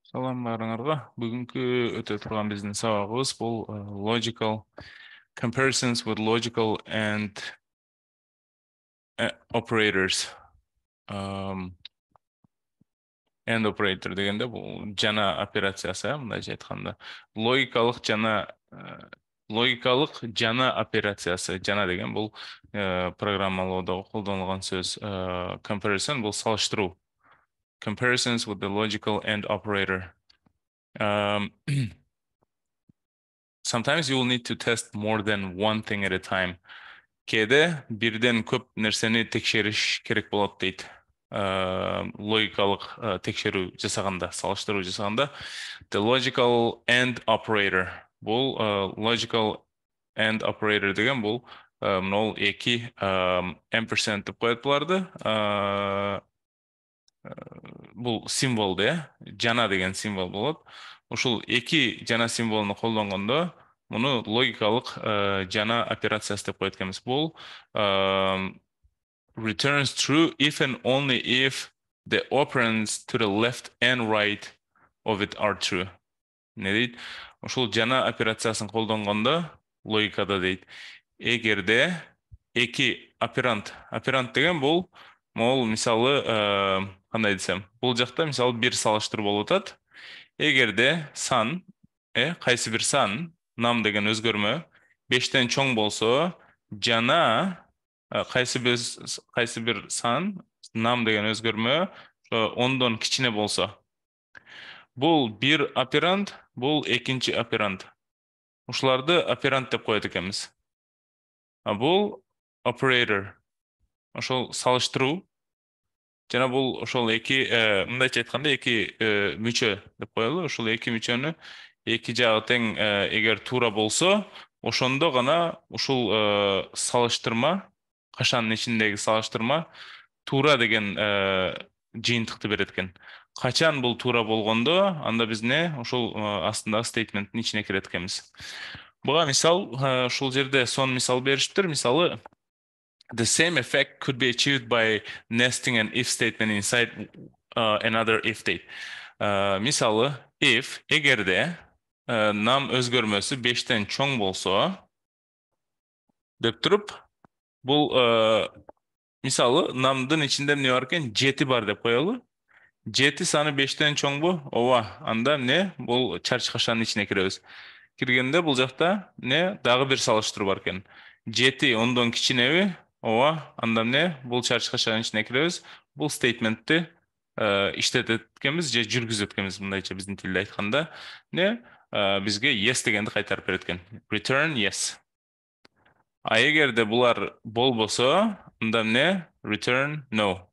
Салам барыңарға. Бүгінгі өте тұрған біздің сабағымыз бұл logical comparisons with logical and operators. And operator дегенде бұл жаңа операциясы, мындайша айтқанда. Логикалық жаңа операциясы. Жаңа деген бұл программалауда қолданылған сөз. Comparison бұл салыштыру. Comparisons with the logical and operator. Sometimes you will need to test more than one thing at a time. Кейде бірден көп нәрсені тексеріш керек болады дейді. Логикалық тексеру жасағанда, салыштыру жасағанда. The logical and operator. Бұл logical and operator деген бұл мынау екі ampersand деп қояды бұларды. Бұл символ де, жаңа деген символ болады. Ушул екі жаңа символны қолданғанда, мұны логикалық жаңа операциясы деп қояды екенбіз. Бұл returns true if and only if the operands to the left and right of it are true. Не дейді? Ушул жаңа операциясын қолданғанда логикада дейді. Егерде екі операнд деген бұл, ол мысалы қандай десем, бұл жақта мысалы бір салыштыру болып өтеді. Егерде сан, қайсы бір сан, нам деген өзгерме, 5-тен чоң болса, жаңа қайсы бір сан, нам деген өзгерме, 10-дан кичине болса. Бұл бір операнд, бұл екінші операнд. Ушуларды операнд деп қояды екенбіз. Бұл operator. Ошол салыштыру. Жана бұл ошол эки, мындайча айтканда эки мүчө деп коелу. Ошол эки мүчөнү эки жагы тең эгер туура болсо, ошондо гана ушул салыштырма, кашанын ичиндеги салыштырма туура деген жыйынтыкты берет экен. Качан бул туура болгондо, анда биз ошол астындагы стейтменттин ичине кирет экенбиз. Буга мисал, ушул жерде сон мисал бериштир. Мисалы, the same effect could be achieved by nesting an if statement inside another if state. Misалы, if эгерде нам өзгөрмөсү 5-тен чоң болсо, деп туруп, бул мисалы, намдын ичинде эмне бар экен? 7 бар деп коелу. 7 саны 5-тен чоң бу? Ооба, анда бул чарчы кашанын ичине киребиз. Киргенде бул жакта дагы бир салыштыруу бар экен. 7 10-дон кичинеби? Ооба, анда бул чарчы кашанын ичине киребиз. Бул стейтментти иштетет экенбиз же жүргүзөт экенбиз, мындайча биздин тилде айтканда. Бизге yes дегенди кайтарып берет экен. Return yes. А эгерде булар болбосо, анда return no.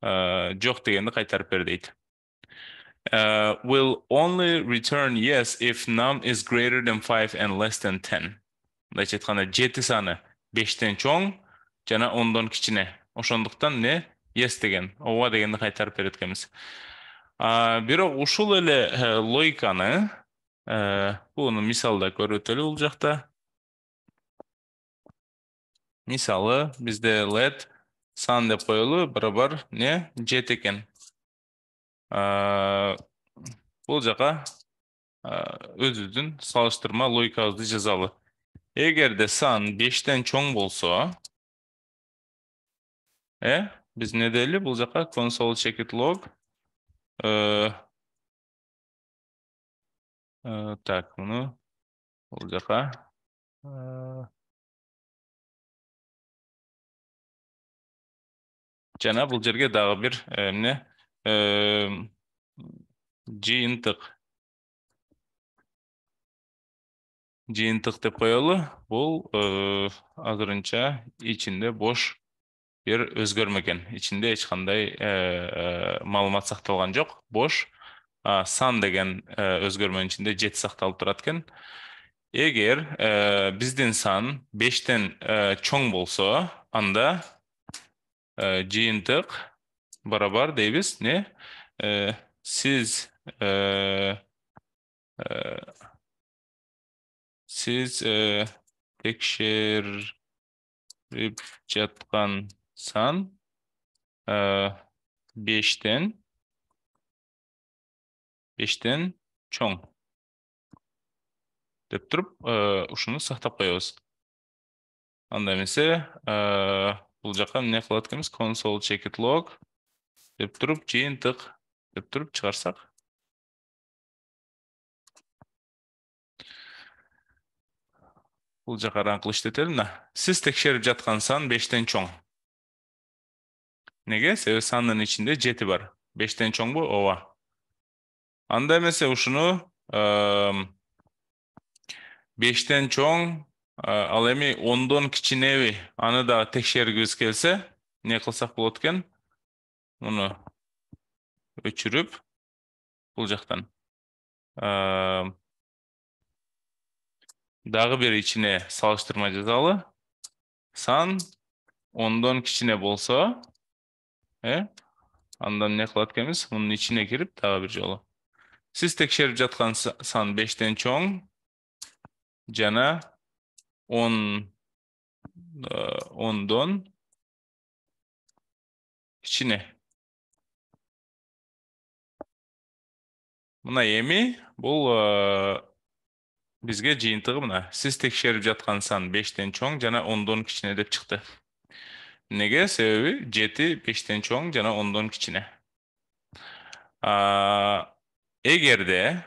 Жок дегенди кайтарып бер дейт. Will only return yes if num is greater than 5 and less than 10. Мындайча айтканда 7 саны 5-тен чоң жана 10-дон кичине. Ошондуктан yes деген, ооба дегенди кайтарып берет экенбиз. Бирок ушул эле логиканы буну мисалда көрүп өтөлү бул жакта. Мисалы, бизде let сан деп коелу, барабар 7 экен. Бул жака өзүбүздүн салыштырма логикабызды жазалы. Эгерде сан 5-тен чоң болсо, биз не дейли бул жака console checkit log. Так, муну бул жака жана бул жерге дагы бир жыйынтык деп коелу. Бул азырынча ичинде бош бир өзгөрмө экен. Ичинде эч кандай маалымат сакталган жок, бош. Сан деген өзгөрмөнүн ичинде 7 сакталып турат экен. Эгер биздин сан 5-тен чоң болсо, анда жыйынтык барабар дейбиз, сиз текшерип жаткан сан 5-тен 5'ten çoң деп туруп, ушуну сактап коебуз. Анда эмесе, бул жакка эмне кылат экенбиз? Console checked log деп туруп, жыйынтык деп туруп чыгарсак. Бул жака аркылуу иштетели мына. Сиз текшерип жаткан сан 5'ten чоң. Неге? Себеби сандын ичинде 7 бар. 5'ten чоңбу? Ооба. Анда эмесе ушуну 5'ten чоң, ал эми 10'дон кичинеби? Аны да текшергибиз келсе, не кылсак болот экен? Муну өчүрүп, бул жактан дагы бир ичине салыштырма жазалы. Сан 10'дон кичине болсо, андан не кылат экенбиз? Мунун ичине кирип дагы бир жолу. Сиз текшерип жаткан сан 5'ten чоң жана 10'дон кичине. Мына эми бул бизге жыйынтыгы мына. Сиз текшерип жаткан сан 5'ten чоң жана 10'дон кичине деп чыкты. Неге? Себеби 7 5'ten чоң жана 10'дон кичине. Эгерде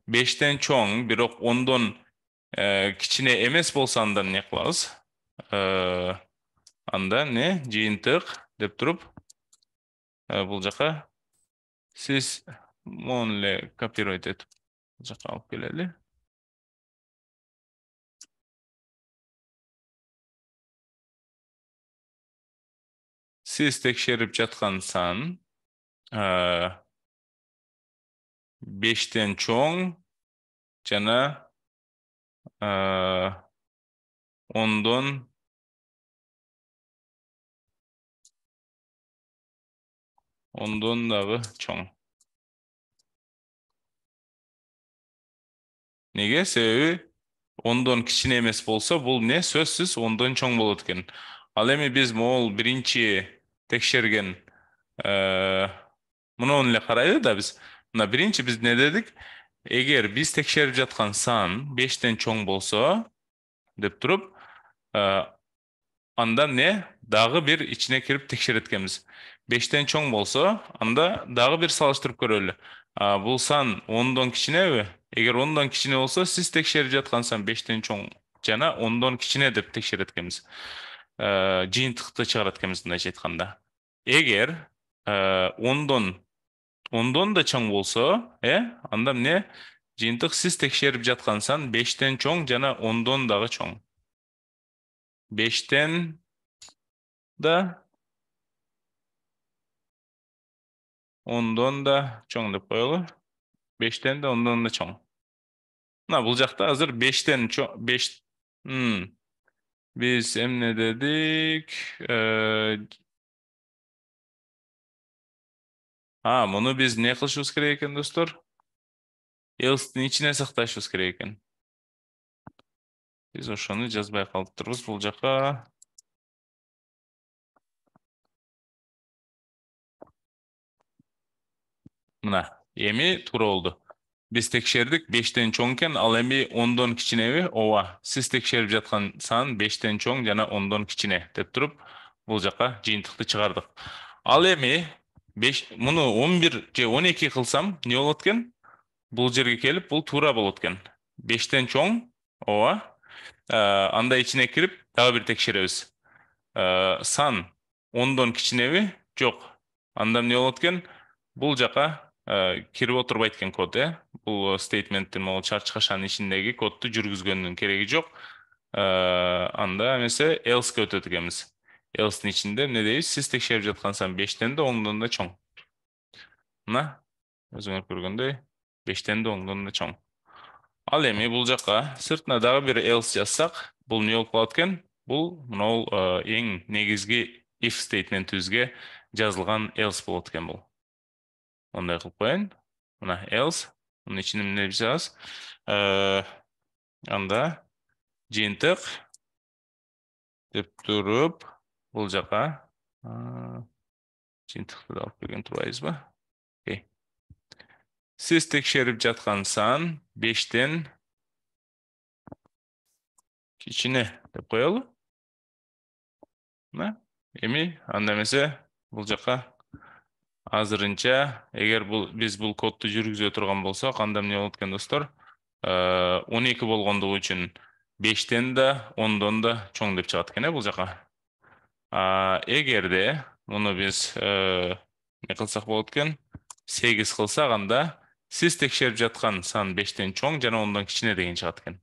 5'ten чоң, бирок 10'дон кичине эмес болсо андан не кылабыз? Анда не? Жыйынтык деп туруп, бул жака сиз мону эле копировать этип бул жака алып келели. Сиз текшерип жаткан сан 5'ten чоң жана 10'дон дагы чоң. Неге? Себеби 10'дон кичине эмес болсо, бул не? Сөзсүз 10'дон чоң болот экен. Ал эми биз могул биринчи текшерген муну эле карайлы да биз. Мына биринчи биз не дедик? Эгер биз текшерип жаткан сан 5'ten чоң болсо деп туруп, анда не? Дагы бир ичине кирип текшерет экенбиз. 5'ten чоң болсо, анда дагы бир салыштырып көрөлү. Бул сан 10'дон кичинеби? Эгер 10'дон кичине болсо, сиз текшерип жаткан сан 5'ten чоң жана 10'дон кичине деп текшерет экенбиз. Жыйынтыкты чыгарат экенбиз мындайча айтканда. Эгер 10'дон да чоң болсо, анда эмне? Жыйынтык сиз текшерип жаткан сан 5'ten чоң жана 10'дон дагы чоң. 5'ten да 10'дон да чоң деп коелу. 5'ten да 10'дон да чоң. Мына бул жакта азыр 5'ten чоң, 5 биз эмне дедик? Муну биз не кылышыбыз керек экен, достор? Else'дин ичине сакташыбыз керек экен. Биз ошону жазбай калыптырбыз бул жака. Мына, эми туура болду. Биз текшердик 5'ten чоң экен, ал эми 10'дон кичинеби? Ооба. Сиз текшерип жаткан сан 5'ten чоң жана 10'дон кичине деп туруп, бул жака жыйынтыкты чыгардык. Ал эми муну 11 же 12 кылсам, не болот экен? Бул жерге келип, бул туура болот экен. 5'ten чоң, ооба. Анда ичине кирип, дагы бир текшеребиз. Сан 10'дон кичинеби? Жок. Анда эмне болот экен? Бул жака кирип отурбайт экен код, Бул стейтменттин могул чарч кашанын ичиндеги кодду жүргүзгөндүн кереги жок. Анда эмесе else'га өтөт экенбиз. Else'дин ичинде эмне дейбиз? Сиз текшерип жаткан сан 5'ten да 10'дон да чоң. Мына өзүңөр көргөндөй 5'ten да 10'дон да чоң. Ал эми бул жака сыртына дагы бир else жазсак, бул эмне болуп калат экен? Бул мынау эң негизги if стейтментибизге жазылган else болот экен бул. Ондай кылып коеюн. Мына else, мунун ичине эмне жазабыз? Анда жыйынтык деп туруп, бул жака жыйынтыкты алып келген турбайбызбы? Siz tekşerip жатқан сан 5-тен кичине деп коелу. Эми анда эмесе бул жака азырынча эгер биз бул кодду жүргүзө турган болсок, анда эмне болот экен достор? 12 болгондугу үчүн 5-тен да 10дон да чоң деп чыгат экен бул жака. Эгерде муну биз не кылсак болот экен? 8 кылсак, анда сиз текшерип жаткан сан 5-тен чоң жана 10дон кичине деген чыгат экен.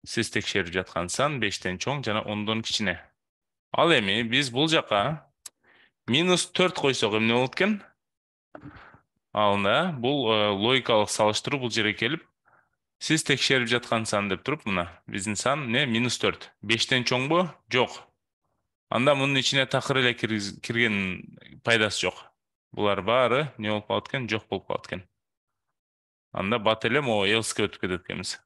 Сиз текшерип жаткан сан 5-тен чоң жана 10дон кичине. Ал эми биз бул жака -4 койсок эмне болот экен? Алында бул логикалык салыштыруу бул жерге келип, сиз текшерип жаткан сан деп туруп, мына биздин сан не? -4. 5-тен чоңбу? Жок. Анда мунун ичине такыр эле кирген пайдасы жок. Булар баары не болуп калат экен? Жок болуп калат экен. Анда бат эле могу else өтүп кетет экенбиз.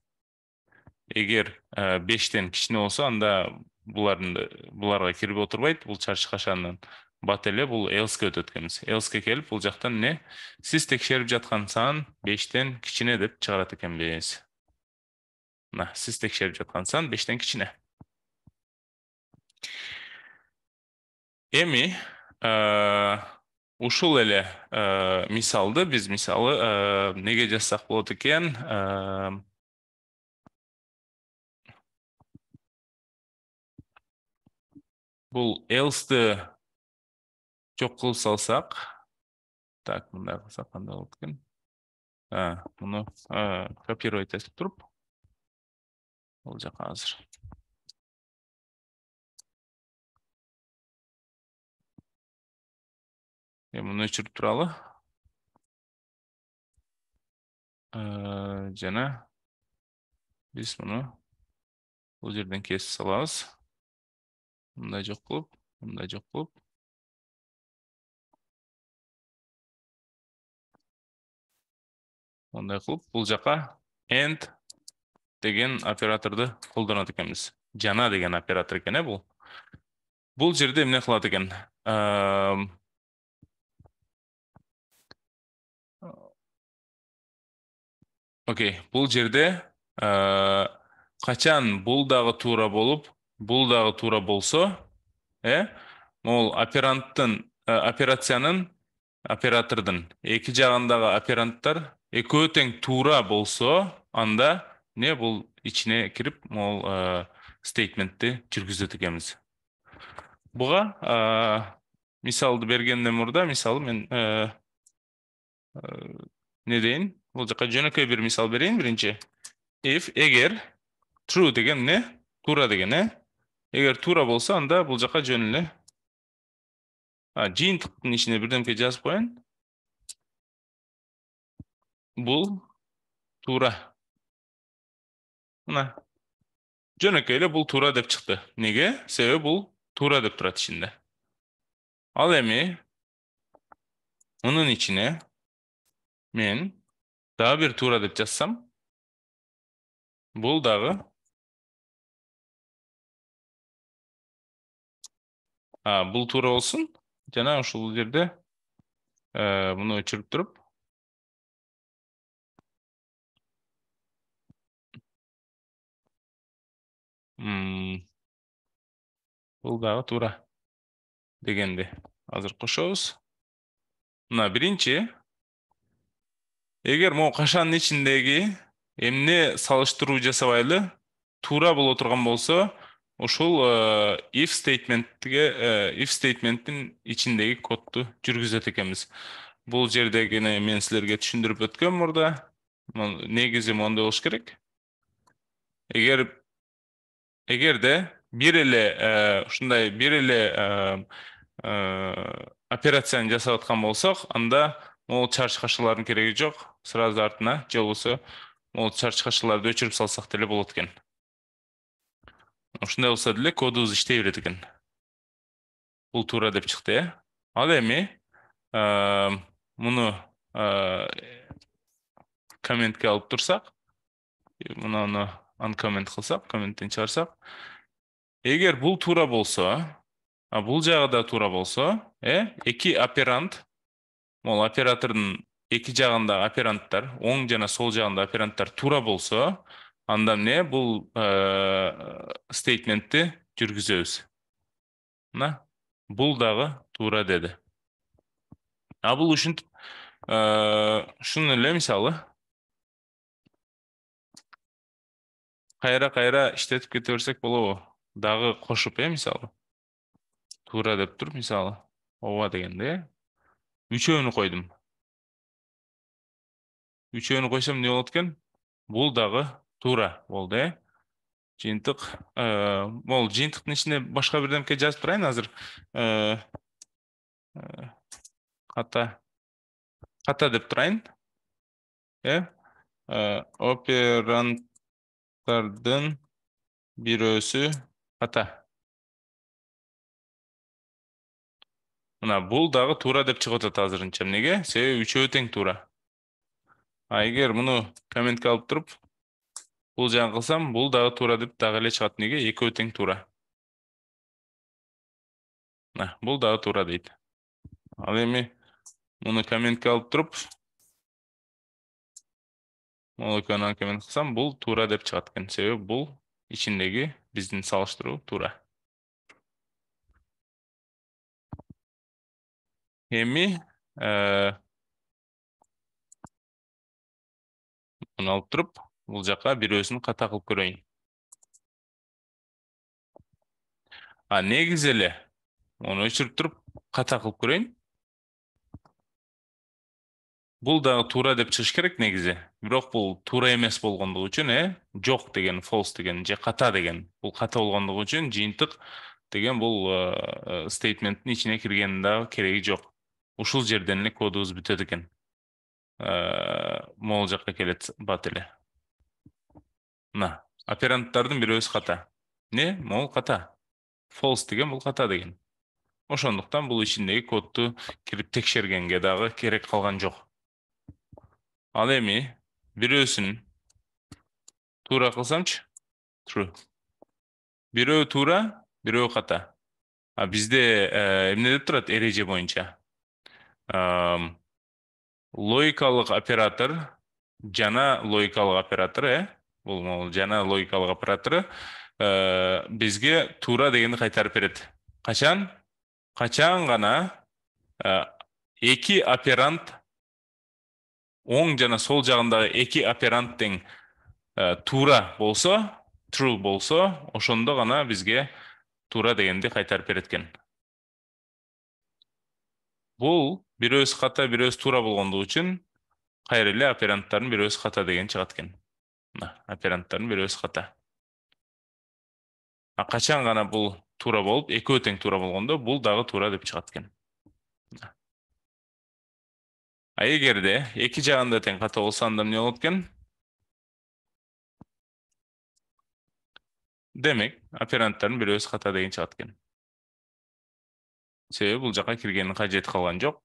Эгер 5-тен кичине болсо, анда буларга кирип отурбайт, бул чарчы кашанын бат эле бул else өтөт экенбиз. Else келип, бул жактан не? Сиз текшерип жаткан сан 5-тен кичине деп чыгарат экенбиз. Мына, сиз текшерип жаткан сан 5-тен кичине. Эми ушул эле мисалды биз мисалы неге жазсак болот экен? Бул else'ды жок кылып салсак, так, мындай кылсак кандай болот экен? Муну копировать этип туруп, бул жака азыр. Муну өчүрүп туралы. Жана биз муну бул жерден кесип салабыз. Мындай жок кылып, мындай жок кылып. Мындай кылып, бул жака and деген операторду колдонот экенбиз. Жана деген оператор экен, бул. Бул жерде эмне кылат экен? Окей, бул жерде качан бул дагы туура болуп, бул дагы туура болсо, могул операциянын оператордун эки жагындагы операнттар экөө тең туура болсо, анда не бул ичине кирип, могул стейтментти жүргүзөт экенбиз. Буга мисалды бергенден мурда, мисалы мен не дейин? Бул жака жөнөкөй бир мисал берейин биринчи. If эгер true деген не? Туура деген, Эгер туура болсо, анда бул жака жөн эле. Жыйынтыктын ичине бирдемке жазып коеюн. Бул туура. Мына. Жөнөкөй эле бул туура деп чыкты. Неге? Себеби бул туура деп турат ичинде. Ал эми мунун ичине мен дагы бир туура деп жазсам, бул дагы бул туура болсун. Жана ушул жерде муну өчүрүп туруп, бул дагы туура дегенди азыр кошобуз. Мына биринчи, эгер могу кашанын ичиндеги эмне салыштыруу жасабайлы туура боло турган болсо, ушул if statemenттин ичиндеги кодду жүргүзөт экенбиз. Бул жердегини мен силерге түшүндүрүп өткөм мурда. Негизи мондой болуш керек. Эгерде бир эле ушундай бир эле операцияны жасап аткан болсок, анда могул чарчы кашылардын кереги жок. Сразу артына же болбосо могул чарчы кашыларды өчүрүп салсак деле болот экен. Ушундай болсо деле кодубуз иштей берет экен. Бул туура деп чыкты, Ал эми муну комментке алып турсак, муну uncomment кылсак, комменттен чыгарсак, эгер бул туура болсо, бул жагы да туура болсо, эки оперант, могул оператордун эки жагындагы операнттар, оң жана сол жагындагы операнттар туура болсо, анда эмне бул стейтментти жүргүзөбүз. Мына бул дагы туура деди. А бул ушинтип ушуну эле мисалы кайра иштетип кете берсек болобу? Дагы кошуп, мисалы. Туура деп тур, мисалы. Ооба дегенде, үчөөнү койдум. Үчөөнү койсом эмне болот экен? Бул дагы туура болду, Жыйынтык. Могул жыйынтыктын ичине башка бирдемке жазып турайын азыр. Ката деп турайын. Операнттардын бирөөсү ката. Мына бул дагы туура деп чыгып атат азырынча. Эмнеге? Себеби үчөө тең туура. А эгер муну комментке алып туруп, бул жагын кылсам, бул дагы туура деп дагы эле чыгат. Эмнеге? Экөө тең туура. Бул дагы туура дейт. Ал эми муну комментке алып туруп, могул экөөнү коммент кылсам, бул туура деп чыгат экен. Себеби бул ичиндеги биздин салыштыруу туура. Эми муну алып туруп, бул жака бирөөсүн ката кылып көрөйүн. Негизи эле муну өчүрүп туруп ката кылып көрөйүн. Бул дагы туура деп чыгыш керек негизи. Бирок бул туура эмес болгондугу үчүн, жок деген, false деген же ката деген. Бул ката болгондугу үчүн жыйынтык деген бул стейтменттин ичине киргенин дагы кереги жок. Ушул жерден эле кодубуз бүтөт экен. Могул жакка келет бат эле. Мына, операнттардын бирөөсү ката. Не? Могул ката. False деген бул ката деген. Ошондуктан бул ичиндеги кодду кирип текшергенге дагы керек калган жок. Ал эми бирөөсүн туура кылсамчы? True. Бирөө туура, бирөө ката. Бизде эмне деп турат эреже боюнча? Логикалык оператор жана логикалык оператор, бул жана логикалык оператору бизге туура дегенди кайтарып берет. Качан? Качан гана эки оперант, оң жана сол жагындагы эки оперант тең туура болсо, true болсо, ошондо гана бизге туура дегенди кайтарып берет экен. Бул бирөөсү ката, бирөөсү туура болгондугу үчүн кайра эле операнттардын бирөөсү ката деген чыгат экен. Операнттардын бирөөсү ката. Качан гана бул туура болуп, экөө тең туура болгондо, бул дагы туура деп чыгат экен. Эгерде эки жагында тең ката болсо, анда эмне болот экен? Демек, операнттардын бирөөсү ката деген чыгат экен. Себеби бул жака киргенин кажети калган жок.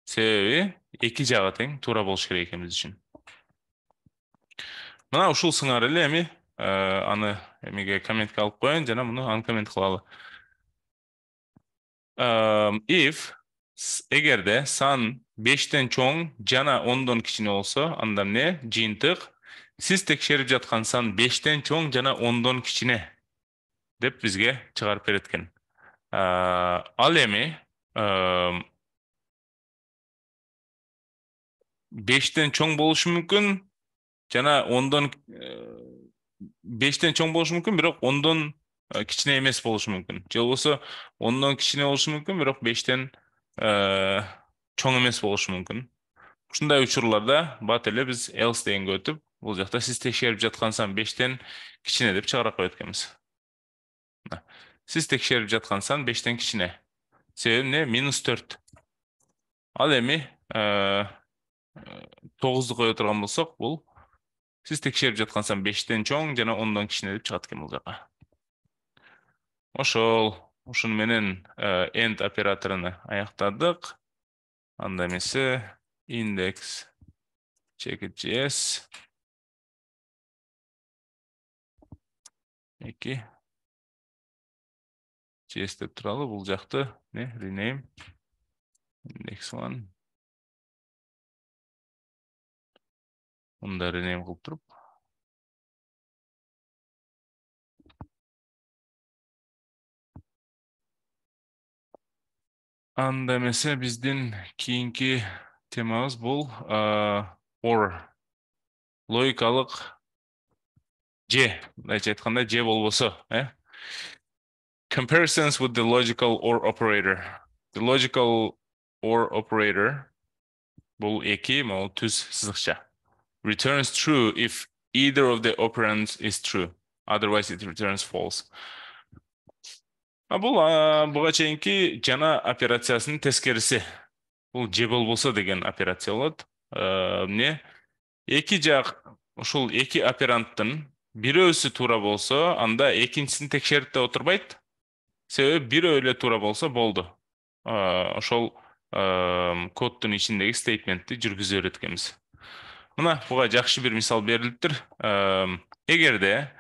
Себеби эки жагы тең туура болуш керек экен биз үчүн. Мына ушул сыңар эле эми аны эмеге комментке алып коеюн жана муну uncomment кылалы. If эгерде сан 5тен чоң жана 10дон кичине болсо, анда эмне? Жыйынтык сиз текшерип жаткан сан 5тен чоң жана 10дон кичине деп бизге чыгарып берет экен. Ал эми 5тен чоң болушу мүмкүн жана 10дон 5тен чоң болушу мүмкүн, бирок 10дон кичине эмес болушу мүмкүн. Же болбосо 10дон кичине болушу мүмкүн, бирок 5тен чоң эмес болушу мүмкүн. Ушундай учурларда бат эле биз else дегенге өтүп, бул жакта сиз текшерип жаткан сан 5тен кичине деп чыгара коет экенбиз. Сиз текшерип жаткан сан 5тен кичине. Себеби эмне? -4. Ал эми 9ду кое турган болсок, бул сиз текшерип жаткан сан 5тен чоң жана 10дон кичине деп чыгат экен бул жака. Ушуну менен end операторуну аяктадык. Анда эмесе index checkit.js 2 JS деп туралы бул жакты rename index1 Undары nем кылып туруп. Анда эмесе биздин кийинки темабыз бул or. Логикалык же. Мындайча айтканда же болбосо, Comparisons with the logical or operator. The logical or operator бул эки, могул түз сызыкча. Returns true if either of the operands is true. Otherwise it returns false. Бул буга чейинки жана операциясынын тескериси. Бул же болбосо деген операция болот. Эмне? Эки жак ушул эки операндтын бирөөсү туура болсо, анда экинчисин текшерип да отурбайт. Себеби бирөө эле туура болсо болду. Ошол коддун ичиндеги стейтментти жүргүзө берет экенбиз. Мына буга жакшы бир мисал берилиптир. Эгерде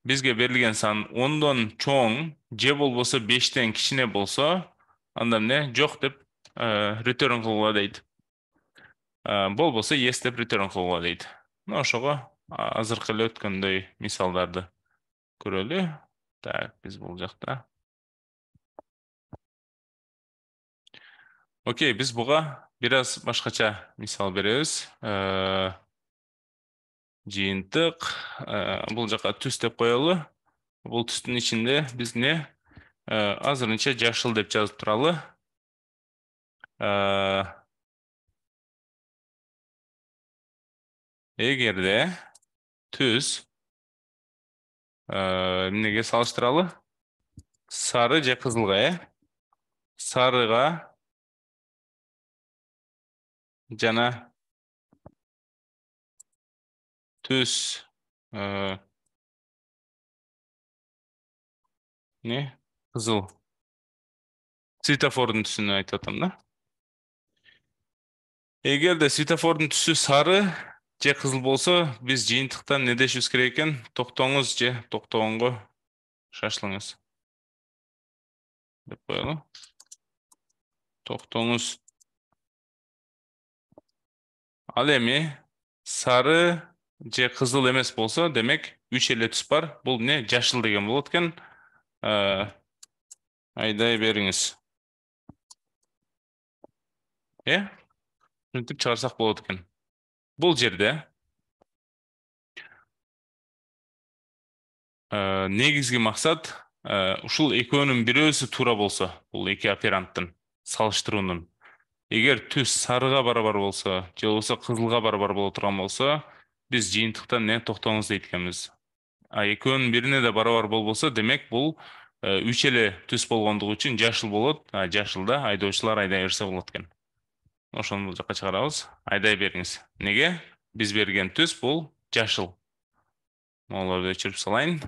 бизге берилген сан 10дон чоң же болбосо 5тен кичине болсо, анда эмне? Жок деп return кылууга дейт. Болбосо yes деп return кылууга дейт. Мына ошого азыркы эле өткөндөй мисалдарды көрөлү. Так, биз бул жакта. Окей, биз буга бир аз башкача мисал беребиз. Жыйынтык, бул жака түз деп коелу. Бул түстүн ичинде биз не азырынча жашыл деп жазып туралы. Эгерде түз эмнеге салыштыралы? Сары же кызылга, Сарыга жана түз не? Кызыл. Светофордун түсүнү айтып атам да. Эгерде светофордун түсү сары же кызыл болсо, биз жыйынтыктан не дешибиз керек экен? Токтоңуз же токтогонго шашылыңыз деп коелу. Токтоңуз. Ал эми сары же кызыл эмес болсо, демек 3 эле түс бар. Бул не? Жашыл деген болот экен. Айдай бериңиз. Түнтүп чыгарсак болот экен. Бул жерде негизги максат ушул экөөнүн бирөөсү туура болсо, бул эки операндтын салыштыруунун. Эгер түс сарыга барабар болсо, же болбосо кызылга барабар боло турган болсо, биз жыйынтыктан не токтоңуз дейт экенбиз. Экөөнүн бирине да барабар болбосо, демек бул 3 эле түс болгондугу үчүн жашыл болот. Жашылда айдоочулар айдай берсе болот экен. Ошону бул жакка чыгарабыз. Айдай бериңиз. Неге? Биз берген түс бул жашыл. Могуларды өчүрүп салайын.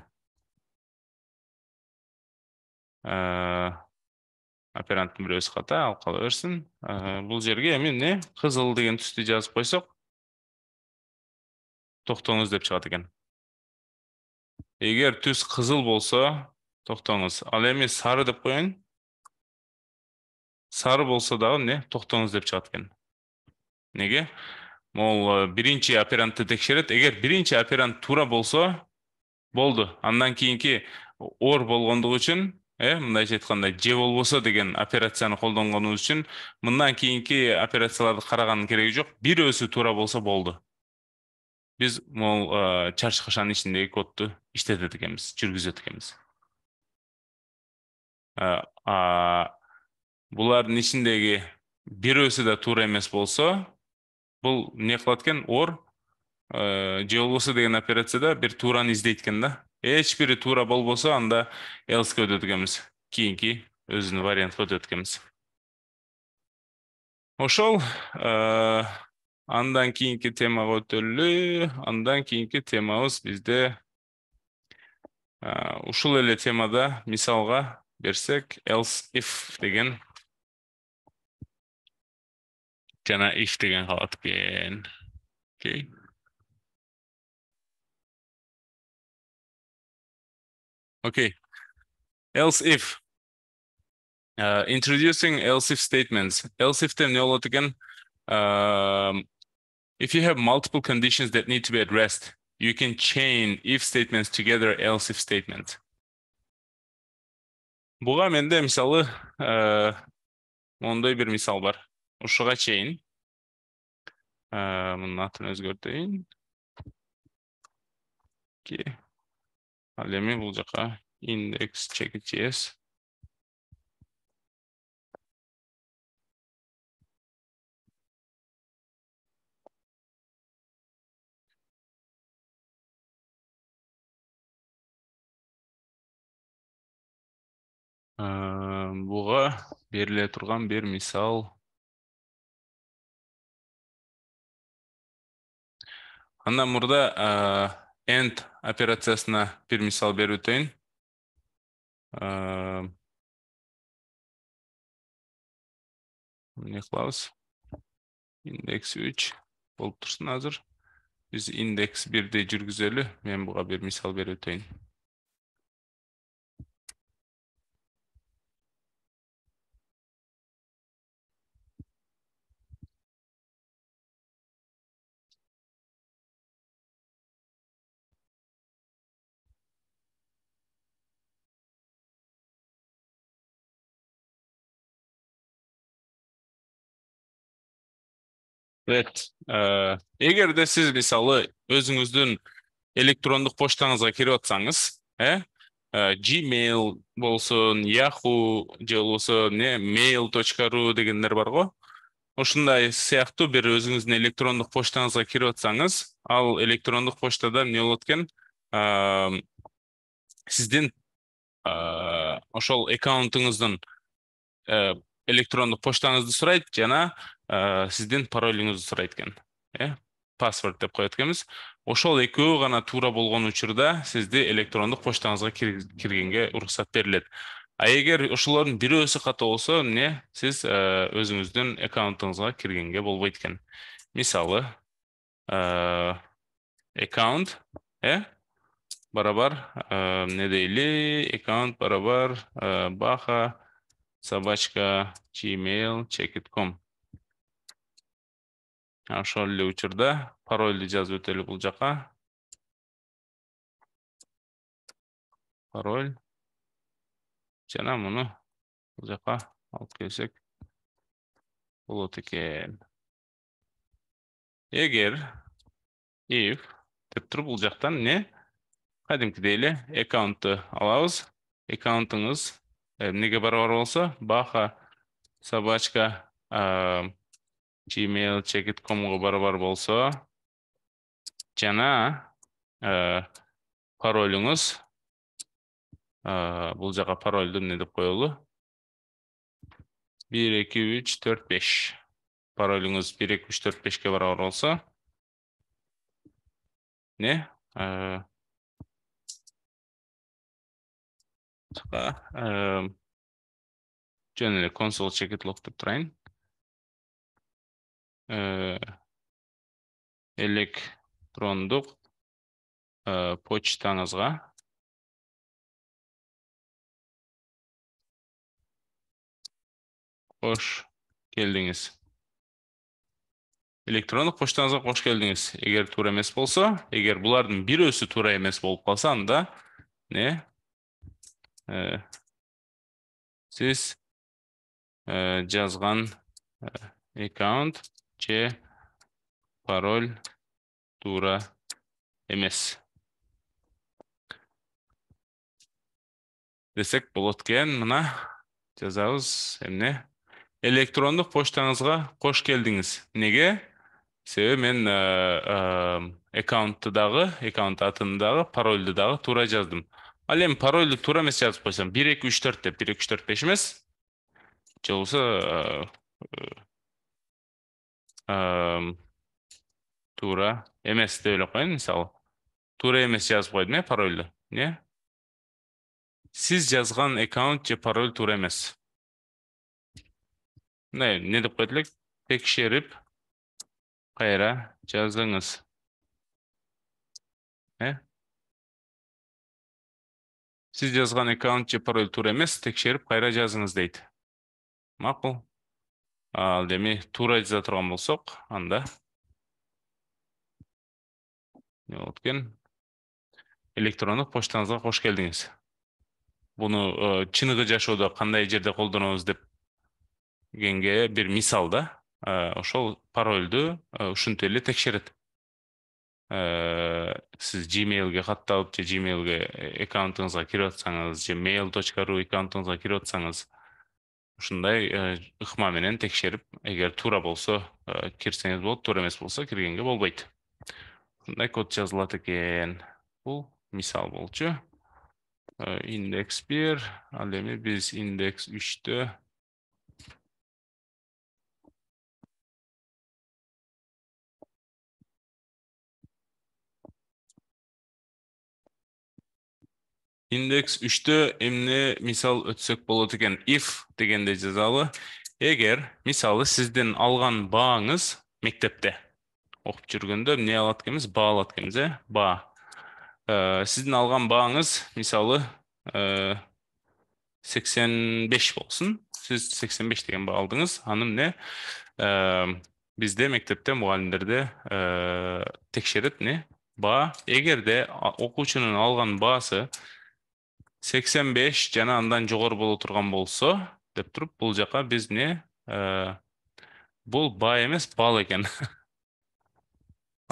Операнттын бирөөсү ката, алып кала берсин. Бул жерге эми эмне? Кызыл деген түстү жазып койсок, токтоңуз деп чыгат экен. Эгер түс кызыл болсо, токтоңуз. Ал эми сары деп коеюн. Сары болсо дагы эмне? Токтоңуз деп чыгат экен. Неге? Могул биринчи оперантты текшерет. Эгер биринчи оперант туура болсо, болду. Андан кийинки or болгондугу үчүн, мындайча айтканда же болбосо деген операцияны колдонгонубуз үчүн мындан кийинки операцияларды караганын кереги жок. Бирөөсү туура болсо болду. Биз могул чарчы кашанын ичиндеги кодду иштетет экенбиз, жүргүзөт экенбиз. Булардын ичиндеги бирөөсү да туура эмес болсо, бул не кылат экен? Or же болбосо деген операцияда бир туураны издейт экен да. Эч бири туура болбосо, анда else-ке өтөт экенбиз. Кийинки өзүнүн вариантка өтөт экенбиз. Ошол андан кийинки темага өтөлү. Андан кийинки темабыз бизде ушул эле темада мисалга берсек, else if деген жана if деген калат экен. Окей. Okay. Else if. Introducing else if statements. Else if не болот экен? If you have multiple conditions that need to be addressed, you can chain if statements together, else if statement. Буга менде мисалы мондай бир мисал бар. Ушуга чейин мунун атын өзгөртөйүн. Ал эми бул жака index check.js. Буга бериле турган бир мисал. Андан мурда end операциясына бир мисал берип өтөйүн. Не кылабыз? Index 3 болуп турсун азыр. Biz index 1'de жүргүзөлү. Мен буга бир мисал берип өтөйүн. Evet. Eğer de siz misалы özünüzdün elektroндук поштаңызга кирип атсаңыз, Gmail болсун, Yahoo же болбосо mail.ru дегендер бар го. Ошундай сыяктуу бир өзүңүздүн электрондук поштаңызга кирип атсаңыз, ал электрондук поштада эмне болот экен? Сиздин ошол аккаунтуңуздун электрондук поштаңызды сурайт жана сиздин паролуңузду сурайт экен. Паспорт деп коет экенбиз. Ошол экөө гана туура болгон учурда сизди электрондук поштаңызга киргенге уруксат берилет. А эгер ошолордун бирөөсү ката болсо, эмне? Сиз өзүңүздүн аккаунтуңузга киргенге болбойт экен. Мисалы, аккаунт, барабар, эмне дейли? Аккаунт барабар, baha собачка gmail check.com. Ошол эле учурда парольду жазып өтөлү бул жака. Пароль. Жана муну бул жака алып келсек болот экен. Эгер if деп туруп бул жактан эмне? Кадимкидей эле аккаунтту алабыз. Аккаунтуңуз эмнеге барабар болсо, baha собачка gmail check.com'га барабар болсо, жана паролуңуз бул жака парольду эмне деп коелу? 1 2 3 4 5. Паролуңуз 1 2 3 4 5ке барабар болсо, не? Жөн эле console check log деп турайын. Электрондук почтаңызга кош келдиңиз. Электрондук поштаңызга кош келдиңиз. Эгер туура эмес болсо, эгер булардын бирөөсү туура эмес болуп калса, анда не? Сиз жазган аккаунт же пароль туура эмес десек болот экен. Мына жазабыз эмне? Электрондук поштаңызга кош келдиңиз. Неге? Себеби мен аккаунт атын дагы, парольду дагы туура жаздым. Ал эми парольду туура эмес жазып койсом, 1 2 3 4 деп 1 2 3 4 5 эмес. Же болбосо туура эмес деп эле коеюн, мисалы. Туура эмес жазып койдум, парольду. Не? Сиз жазган аккаунт же пароль туура эмес. Не деп коет элек? Текшерип кайра жазыңыз. Сиз жазган аккаунт же пароль туура эмес, текшерип кайра жазыңыз дейт. Макул. Ал эми туура жаза турган болсок, анда Ne болот экен? Электрондук почтаңызга кош келдиңиz. Буну чыныгы жашоодо кандай жерде колдонобуз дегенге бир мисал да. Ошол парольду ушинтип эле текшерет. Сиз Gmail'ге катталып же Gmail'ге аккаунтуңузга кирип атсаңыз же mail.ru аккаунтуңузга кирип атсаңыз ушундай ыкма менен текшерип, эгер туура болсо кирсеңиз болот, туура эмес болсо киргенге болбойт. Ушундай код жазылат экен. Бул мисал болчу. Индекс 1, ал эми биз индекс 3'тө индекс 3'тө эмне мисал өтсөк болот экен? If дегенде жазалы. Эгер мисалы сиздин алган бааңыз мектепте окуп жүргөндө эмне алат экенбиз? Баа алат экенбиз, баа. Сиздин алган бааңыз мисалы 85 болсун. Сиз 85 деген баа алдыңыз. Аны эмне? Бизде мектепте мугалимдерде текшерет не? Баа. Эгерде окуучунун алган баасы 85 жана андан жогору боло турган болсо, деп туруп, бул жака биз не? Бул баа эмес, балл экен.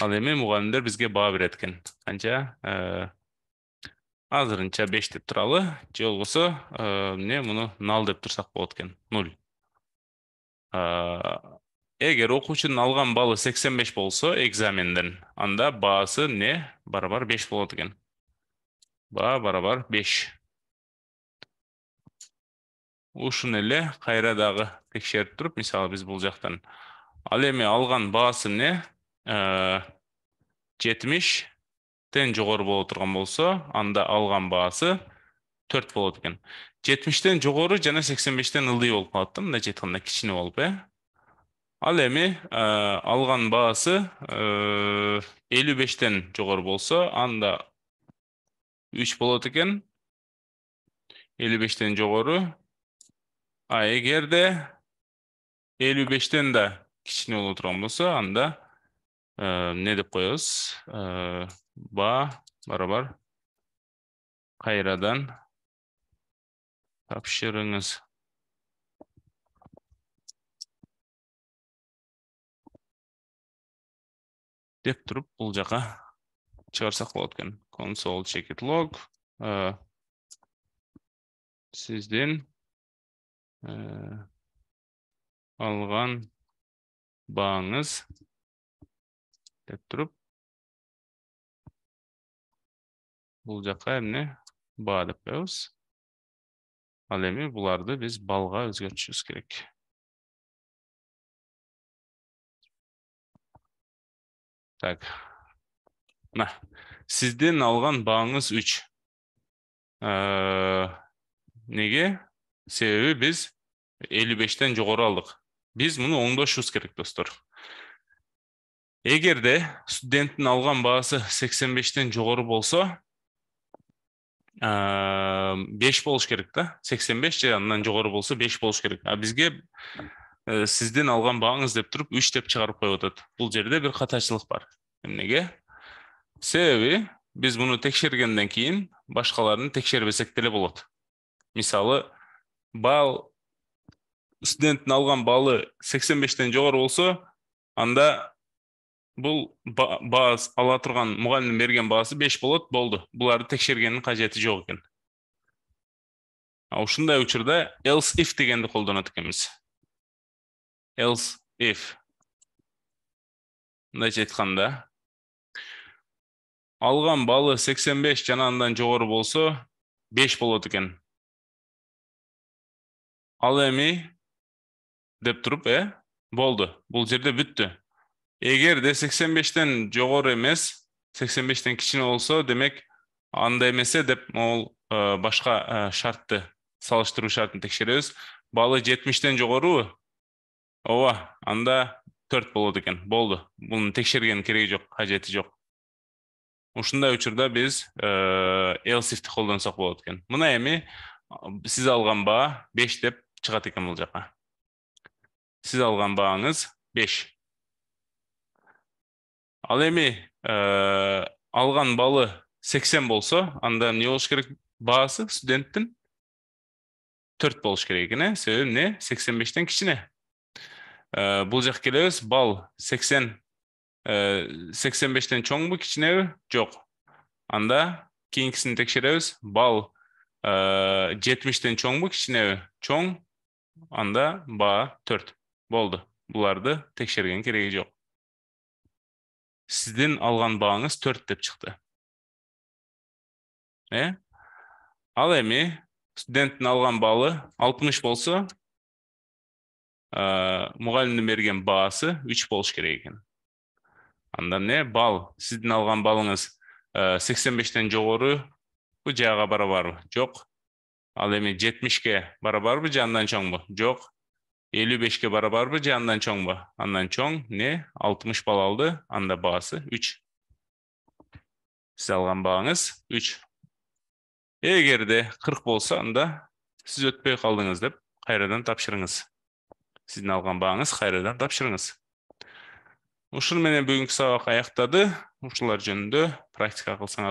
Ал эми мугалимдер бизге баа берет экен. Канча? Азырынча 5 деп туралы, же болбосо эмне муну 0 деп турсак болот экен. 0. Эгер окуучунун алган баллы 85 болсо экзаменден, анда баасы не? Барабар 5 болот экен. Баа барабар 5. Ушун эле кайра дагы текшерип туруп, мисалы биз бул жактан ал эми алган баасы не? 70-тен жогору боло турган болсо, анда алган баасы 4 болот экен. 70-тен жогору жана 85-тен ылдый болуп калат да, мындай айтканда кичине болуп, Ал эми алган баасы 55-тен жогору болсо, анда 3 болот экен. 55-тен жогору. Эгерде 55-тен да кичине боло турган болсо, анда не деп коебуз? Баа барабар кайрадан тапшырыңыз. Деп туруп, бул жака чыгарсак болот экен. Console check it log. Сиздин алган бааңыз деп туруп, бул жака эмне? Баа деп коебуз. Ал эми буларды биз балга өзгөртүшүбүз керек. Так. Сиздин алган бааңыз 3. Неге? Себеби биз 55-тен жогору алдык. Биз муну оңдошубуз керек, достор. Эгерде студенттин алган баасы 85-тен жогору болсо, 5 болуш керек да. 85 же андан жогору болсо 5 болуш керек. Бизге сиздин алган бааңыз деп туруп 3 деп чыгарып коюп атат. Бул жерде бир катачылык бар. Эмнеге? Себеби биз муну текшергенден кийин башкаларын текшербесек деле болот. Мисалы, балл студенттин алган баллы 85-тен жогору болсо, анда бул баа ала турган мугалимдин берген баасы 5 болот, болду. Буларды текшергенин кажети жок экен. Ушундай учурда else if дегенди колдонот экенбиз. Else if. Мындайча айтканда, алган баллы 85 жана андан жогору болсо 5 болот экен. Ал эми деп туруп, болду. Бул жерде бүттү. Эгерде 85-тен жогору эмес, 85-тен кичине болсо, демек анда эмесе деп могул башка шартты, салыштыруу шартын текшеребиз. Баллы 70-тен жогорубу? Ооба, анда 4 болот экен. Болду. Буну текшергенин кереги жок, кажети жок. Ушундай учурда биз else if'ти колдонсок болот экен. Мына эми сиз алган баа 5 деп чыгат экен бул жака. Сиз алган бааңыз 5. Ал эми алған балы 80 болса, анда не болуш керек? Баасы студенттің 4 болуш керек экен, себеби эмне? 85-тен кичине. Бул жак келебиз, бал 80 85-тен чоңбу, кичинеби? Жок. Анда кийинкисин текшеребиз. Бал 70-тен чоңбу, кичинеби? Чоң. Анда баа 4. Болду. Буларды текшерген кереги жок. Сиздин алган бааңыз 4 деп чыкты. Ал эми студенттин алган балы 60 болсо, мугалимдин берген баасы 3 болуш керек экен. Анда эмне? Бал, сиздин алган балыңыз 85-тен жогору бу жага барабарбы? Жок. Ал эми 70-ке барабарбы же андан чоңбу? Жок. 55-ке барабарбы же андан чоңбу? Андан чоң. Не? 60 бал алды, анда баасы 3. Сиз алган бааңыз 3. Эгерде 40 болса, анда сиз өтпөй калдыңыз деп кайрадан тапшырыңыз. Сиздин алган бааңыз кайрадан тапшырыңыз. Ушул менен бүгүнкү сабак аяктады. Ушулар жөнүндө практика кылсаңар